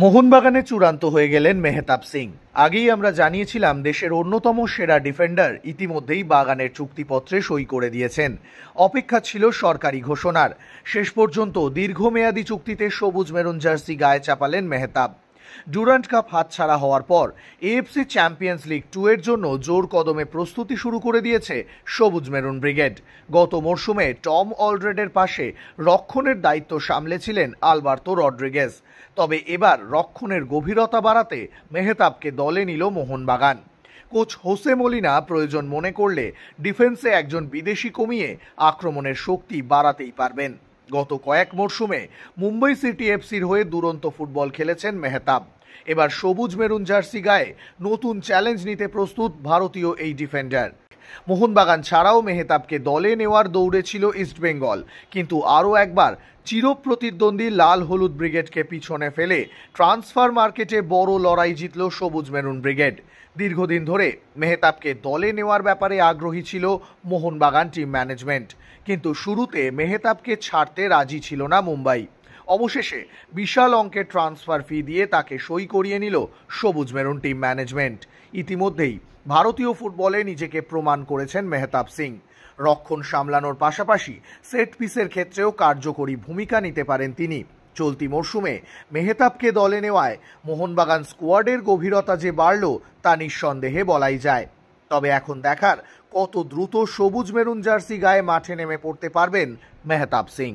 মোহনবাগানে চূড়ান্ত হয়ে গেলেন মেহতাব সিং। আগেই আমরা জানিয়েছিলাম দেশের অন্যতম সেরা ডিফেন্ডার ইতিমধ্যেই বাগানের চুক্তিপত্রে সই করে দিয়েছেন। অপেক্ষা ছিল সরকারি ঘোষণার। শেষ পর্যন্ত দীর্ঘমেয়াদী চুক্তিতে সবুজ মেরুন জার্সি গায়ে চাপালেন মেহতাব। ডুরান্ট কাপ হাতছাড়া হওয়ার পর এএফসি চ্যাম্পিয়ন্স লিগ 2 এর জন্য জোর কদমে প্রস্তুতি শুরু করে দিয়েছে সবুজ মেরুন ব্রিগেড। গত মরশুমে টম অলড্রেডের পাশে রক্ষণের দায়িত্ব সামলেছিলেন আলবার্তো রড্রিগেজ। তবে এবার রক্ষণের গভীরতা বাড়াতে মেহতাবকে দলে নিল মোহনবাগান। কোচ হোসে মলিনা প্রয়োজন মনে করলে ডিফেন্সে একজন বিদেশি কমিয়ে আক্রমণের শক্তি বাড়াতেই পারবেন। গত কয়েক মরশুমে মুম্বাই সিটি এফসির হয়ে দুরন্ত ফুটবল খেলেছেন মেহতাব। এবার সবুজ মেরুন জার্সি গায়ে নতুন চ্যালেঞ্জ নিতে প্রস্তুত ভারতীয় এই ডিফেন্ডার। মোহনবাগান ছাড়াও মেহতাবকে দলে নেওয়ার দৌড়ে ছিল ইস্টবেঙ্গল, কিন্তু আরও একবার চিরপ্রতিদ্বন্দ্বী লাল হলুদ ব্রিগেডকে পিছনে ফেলে ট্রান্সফার মার্কেটে বড় লড়াই জিতল সবুজ মেরুন ব্রিগেড। দীর্ঘদিন ধরে মেহতাবকে দলে নেওয়ার ব্যাপারে আগ্রহী ছিল মোহনবাগান টিম ম্যানেজমেন্ট, কিন্তু শুরুতে মেহতাবকে ছাড়তে রাজি ছিল না মুম্বাই। অবশেষে বিশাল অঙ্কের ট্রান্সফার ফি দিয়ে তাকে সই করিয়ে নিল সবুজ মেরুন টিম ম্যানেজমেন্ট। ইতিমধ্যেই ভারতীয় ফুটবলে নিজেকে প্রমাণ করেছেন মেহতাব সিং। রক্ষণ সামলানোর পাশাপাশি সেট পিসের ক্ষেত্রেও কার্যকরী ভূমিকা নিতে পারেন তিনি। চলতি মরশুমে মেহতাবকে দলে নেওয়ায় মোহনবাগান স্কোয়াডের গভীরতা যে বাড়ল তা নিঃসন্দেহে বলাই যায়। তবে এখন দেখার কত দ্রুত সবুজ মেরুন জার্সি গায়ে মাঠে নেমে পড়তে পারবেন মেহতাব সিং।